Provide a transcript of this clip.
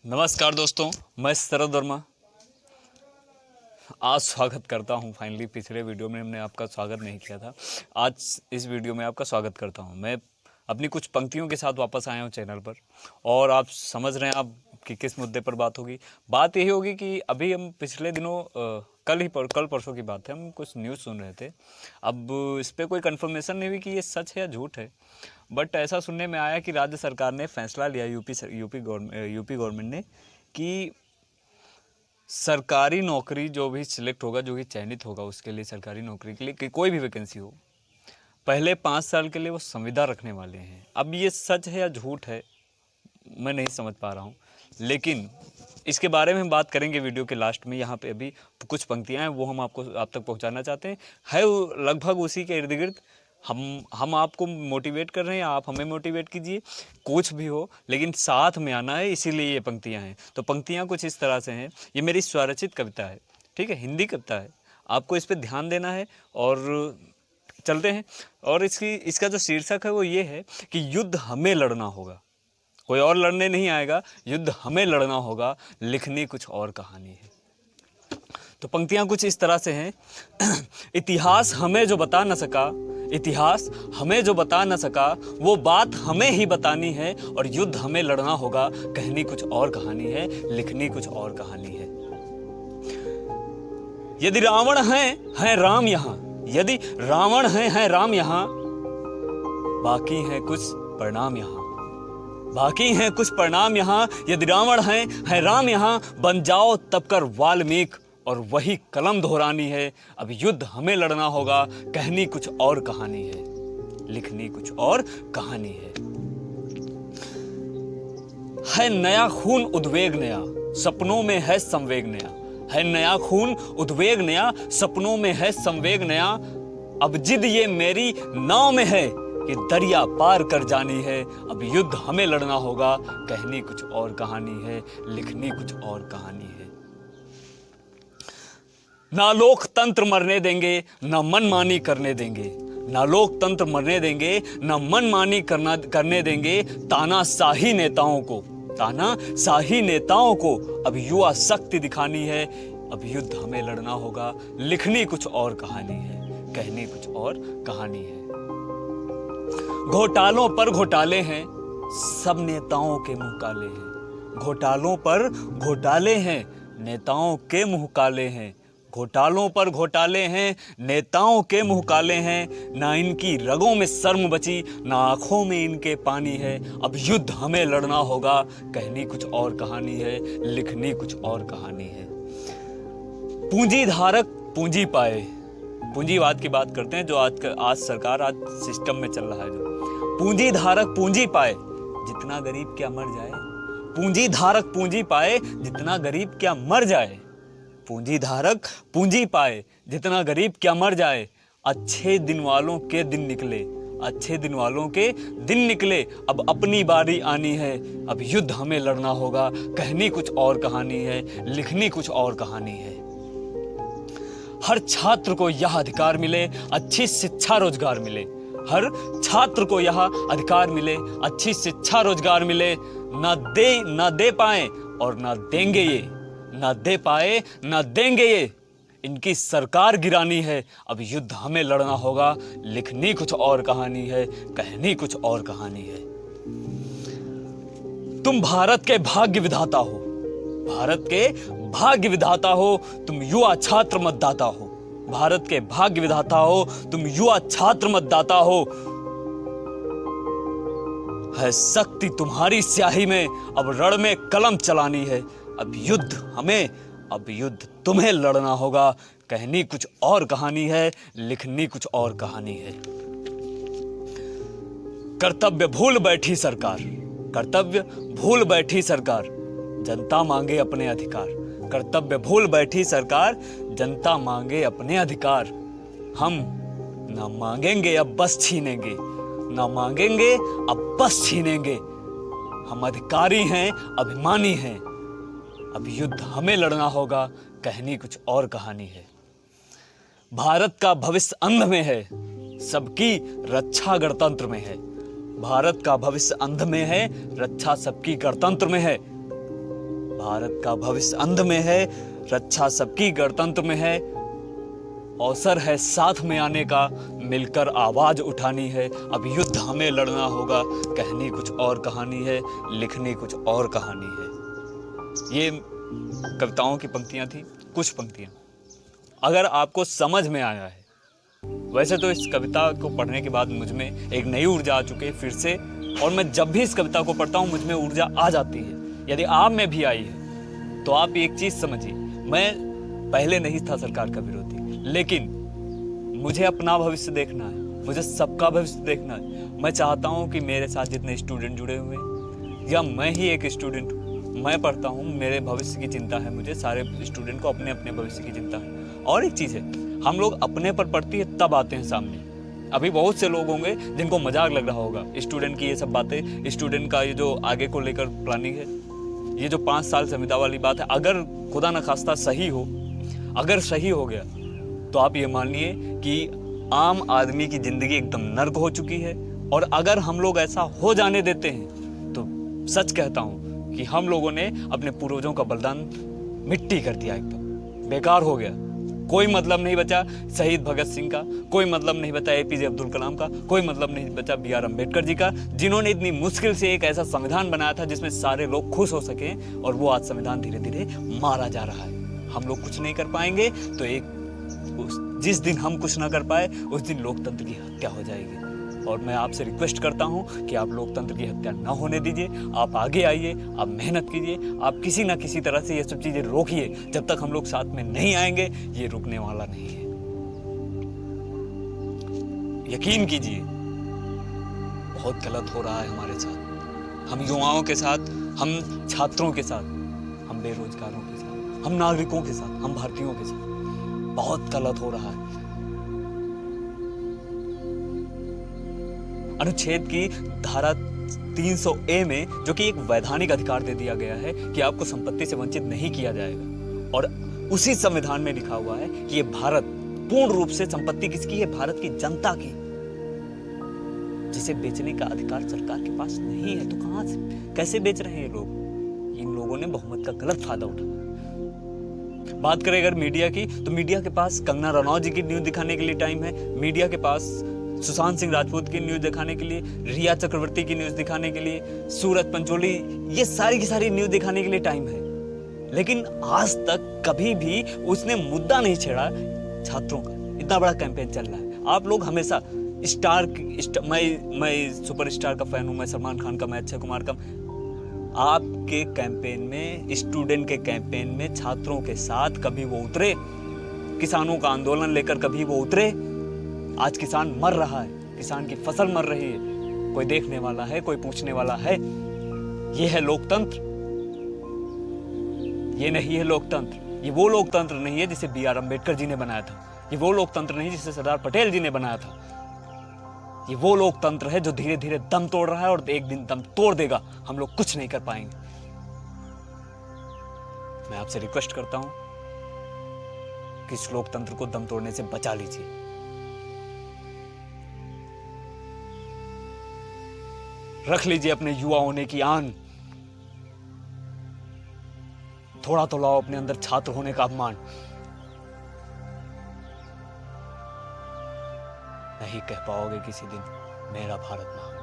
नमस्कार दोस्तों, मैं शरद वर्मा आज स्वागत करता हूं। फाइनली पिछले वीडियो में हमने आपका स्वागत नहीं किया था, आज इस वीडियो में आपका स्वागत करता हूं। मैं अपनी कुछ पंक्तियों के साथ वापस आया हूं चैनल पर और आप समझ रहे हैं आप कि किस मुद्दे पर बात होगी। बात यही होगी कि अभी हम पिछले दिनों कल परसों की बात है, हम कुछ न्यूज़ सुन रहे थे। अब इस पर कोई कंफर्मेशन नहीं हुई कि ये सच है या झूठ है, बट ऐसा सुनने में आया कि राज्य सरकार ने फैसला लिया, यूपी गवर्नमेंट ने, कि सरकारी नौकरी जो भी सिलेक्ट होगा, जो भी चयनित होगा उसके लिए, सरकारी नौकरी के लिए कि कोई भी वैकेंसी हो, पहले 5 साल के लिए वो संविदा रखने वाले हैं। अब ये सच है या झूठ है मैं नहीं समझ पा रहा हूँ, लेकिन इसके बारे में हम बात करेंगे वीडियो के लास्ट में। यहाँ पे अभी कुछ पंक्तियाँ हैं वो हम आप तक पहुँचाना चाहते हैं, है वो लगभग उसी के इर्द गिर्द। हम आपको मोटिवेट कर रहे हैं, आप हमें मोटिवेट कीजिए, कुछ भी हो लेकिन साथ में आना है, इसीलिए ये पंक्तियाँ हैं। तो पंक्तियाँ कुछ इस तरह से हैं, ये मेरी स्वरचित कविता है, ठीक है, हिंदी कविता है, आपको इस पर ध्यान देना है और चलते हैं। और इसका जो शीर्षक है वो ये है कि युद्ध हमें लड़ना होगा, कोई और लड़ने नहीं आएगा, युद्ध हमें लड़ना होगा, लिखनी कुछ और कहानी है। तो पंक्तियाँ कुछ इस तरह से हैं। इतिहास हमें जो बता न सका, इतिहास हमें जो बता न सका, वो बात हमें ही बतानी है, और युद्ध हमें लड़ना होगा, कहनी कुछ और कहानी है, लिखनी कुछ और कहानी है। यदि रावण है राम यहाँ, यदि रावण है राम यहाँ, बाकी है कुछ परिणाम यहाँ, बाकी हैं कुछ परिणाम यहाँ। यदि रावण है राम यहाँ, बन जाओ तब कर वाल्मीकि, और वही कलम दोहरानी है। अब युद्ध हमें लड़ना होगा, कहनी कुछ और कहानी है, लिखनी कुछ और कहानी है नया खून उद्वेग नया, सपनों में है संवेग नया, है नया खून उद्वेग नया, सपनों में है संवेग नया। अब जिद ये मेरी नाव में है कि दरिया पार कर जानी है। अब युद्ध हमें लड़ना होगा, कहनी कुछ और कहानी है, लिखनी कुछ और कहानी है। ना लोकतंत्र मरने देंगे, ना मनमानी करने देंगे, ना लोकतंत्र मरने देंगे, ना मनमानी करने देंगे। तानाशाही नेताओं को, तानाशाही नेताओं को अब युवा शक्ति दिखानी है। अब युद्ध हमें लड़ना होगा, लिखनी कुछ और कहानी है, कहनी कुछ और कहानी है। घोटालों पर घोटाले हैं, सब नेताओं के मुंह काले हैं। घोटालों पर घोटाले हैं, नेताओं के मुंह काले हैं। घोटालों पर घोटाले हैं, नेताओं के मुंह काले हैं। ना इनकी रगों में शर्म बची, ना आंखों में इनके पानी है। अब युद्ध हमें लड़ना होगा, कहनी कुछ और कहानी है, लिखनी कुछ और कहानी है। पूंजी धारक पूंजी पाए, पूंजीवाद की बात करते हैं जो आज सरकार, आज सिस्टम में चल रहा है। जो पूंजी धारक पूंजी पाए, जितना गरीब क्या मर जाए। पूंजी धारक पूंजी पाए, जितना गरीब क्या मर जाए। पूंजी धारक पूंजी पाए, जितना गरीब क्या मर जाए। अच्छे दिन वालों के दिन निकले, अच्छे दिन वालों के दिन निकले। अब अपनी बारी आनी है, अब युद्ध हमें लड़ना होगा, कहनी कुछ और कहानी है, लिखनी कुछ और कहानी है। हर छात्र को यह अधिकार मिले, अच्छी शिक्षा रोजगार मिले। हर छात्र को यह अधिकार मिले, अच्छी शिक्षा रोजगार मिले। ना दे पाए और ना देंगे ये, ना दे पाए ना देंगे ये। इनकी सरकार गिरानी है, अब युद्ध हमें लड़ना होगा, लिखनी कुछ और कहानी है, कहनी कुछ और कहानी है। तुम भारत के भाग्य विधाता हो, भारत के भाग्य विधाता हो, तुम युवा छात्र मतदाता हो। भारत के भाग्य विधाता हो, तुम युवा छात्र मतदाता हो। है शक्ति तुम्हारी स्याही में, अब रण में कलम चलानी है। अब युद्ध तुम्हें लड़ना होगा, कहनी कुछ और कहानी है, लिखनी कुछ और कहानी है। कर्तव्य भूल बैठी सरकार, कर्तव्य भूल बैठी सरकार, जनता मांगे अपने अधिकार। कर्तव्य भूल बैठी सरकार, जनता मांगे अपने अधिकार। हम ना मांगेंगे अब बस छीनेंगे, ना मांगेंगे अब बस छीनेंगे। हम अधिकारी हैं, अभिमानी हैं। अब युद्ध हमें लड़ना होगा, कहनी कुछ और कहानी है। भारत का भविष्य अंध में है, सबकी रक्षा गणतंत्र में है। भारत का भविष्य अंध में है, रक्षा सबकी गणतंत्र में है। भारत का भविष्य अंध में है, रक्षा सबकी गणतंत्र में है। अवसर है साथ में आने का, मिलकर आवाज उठानी है। अब युद्ध हमें लड़ना होगा, कहनी कुछ और कहानी है, लिखनी कुछ और कहानी है। ये कविताओं की पंक्तियां थी, कुछ पंक्तियां। अगर आपको समझ में आया है, वैसे तो इस कविता को पढ़ने के बाद मुझ में एक नई ऊर्जा आ चुकी है फिर से, और मैं जब भी इस कविता को पढ़ता हूँ मुझ में ऊर्जा आ जाती है। यदि आप में भी आई है तो आप एक चीज समझिए, मैं पहले नहीं था सरकार का विरोधी, लेकिन मुझे अपना भविष्य देखना है, मुझे सबका भविष्य देखना है। मैं चाहता हूँ कि मेरे साथ जितने स्टूडेंट जुड़े हुए हैं, या मैं ही एक स्टूडेंट हूँ, मैं पढ़ता हूँ, मेरे भविष्य की चिंता है मुझे, सारे स्टूडेंट को अपने अपने भविष्य की चिंता है। और एक चीज़ है, हम लोग अपने पर पढ़ती है तब आते हैं सामने। अभी बहुत से लोग होंगे जिनको मजाक लग रहा होगा स्टूडेंट की ये सब बातें, स्टूडेंट का ये जो आगे को लेकर प्लानिंग है, ये जो 5 साल संविदा वाली बात है, अगर खुदा न खास्ता सही हो, अगर सही हो गया तो आप ये मानिए कि आम आदमी की जिंदगी एकदम नर्क हो चुकी है। और अगर हम लोग ऐसा हो जाने देते हैं तो सच कहता हूं कि हम लोगों ने अपने पूर्वजों का बलिदान मिट्टी कर दिया, एकदम बेकार हो गया। कोई मतलब नहीं बचा शहीद भगत सिंह का, कोई मतलब नहीं बचा एपीजे अब्दुल कलाम का, कोई मतलब नहीं बचा BR अम्बेडकर जी का, जिन्होंने इतनी मुश्किल से एक ऐसा संविधान बनाया था जिसमें सारे लोग खुश हो सकें, और वो आज संविधान धीरे धीरे मारा जा रहा है। हम लोग कुछ नहीं कर पाएंगे तो जिस दिन हम कुछ ना कर पाए उस दिन लोकतंत्र की हत्या हो जाएगी। और मैं आपसे रिक्वेस्ट करता हूं कि आप लोकतंत्र की हत्या ना होने दीजिए। आप आगे आइए, आप मेहनत कीजिए, आप किसी ना किसी तरह से ये सब चीजें रोकिए। जब तक हम लोग साथ में नहीं आएंगे ये रुकने वाला नहीं है। यकीन कीजिए बहुत गलत हो रहा है हमारे साथ, हम युवाओं के साथ, हम छात्रों के साथ, हम बेरोजगारों के साथ, हम नागरिकों के साथ, हम भारतीयों के साथ बहुत गलत हो रहा है। अनुच्छेद की धारा 300A में, जो कि एक वैधानिक अधिकार दे दिया गया है कि आपको संपत्ति से वंचित नहीं किया जाएगा, और उसी संविधान में लिखा हुआ है कि ये भारत पूर्ण रूप से संपत्ति किसकी है? भारत की जनता की, जिसे बेचने का अधिकार सरकार के पास नहीं है। तो कहां से, कैसे बेच रहे हैं ये लोग? इन लोगों ने बहुमत का गलत फायदा उठाया। बात करें अगर मीडिया की, तो मीडिया के पास कंगना रनौत जी की न्यूज दिखाने के लिए टाइम है, मीडिया के पास सुशांत सिंह राजपूत की न्यूज दिखाने के लिए, रिया चक्रवर्ती की न्यूज दिखाने के लिए, सूरज पंचोली, ये सारी की सारी न्यूज दिखाने के लिए टाइम है। लेकिन आज तक कभी भी उसने मुद्दा नहीं छेड़ा छात्रों का। इतना बड़ा कैंपेन चल रहा है, आप लोग हमेशा मैं सुपरस्टार का फैन हूं, मैं सलमान खान का, मैं अक्षय कुमार का। आपके कैंपेन में, स्टूडेंट के कैंपेन में छात्रों के साथ कभी वो उतरे? किसानों का आंदोलन लेकर कभी वो उतरे? आज किसान मर रहा है, किसान की फसल मर रही है, कोई देखने वाला है, कोई पूछने वाला है? ये है लोकतंत्र? ये नहीं है लोकतंत्र। ये वो लोकतंत्र नहीं है जिसे BR अम्बेडकर जी ने बनाया था, ये वो लोकतंत्र नहीं जिसे सरदार पटेल जी ने बनाया था। ये वो लोकतंत्र है जो धीरे धीरे दम तोड़ रहा है, और एक दिन दम तोड़ देगा, हम लोग कुछ नहीं कर पाएंगे। मैं आपसे रिक्वेस्ट करता हूं कि इस लोकतंत्र को दम तोड़ने से बचा लीजिए। रख लीजिए अपने युवा होने की आन, थोड़ा तो लाओ अपने अंदर छात्र होने का अपमान। नहीं कह पाओगे किसी दिन मेरा भारत महान।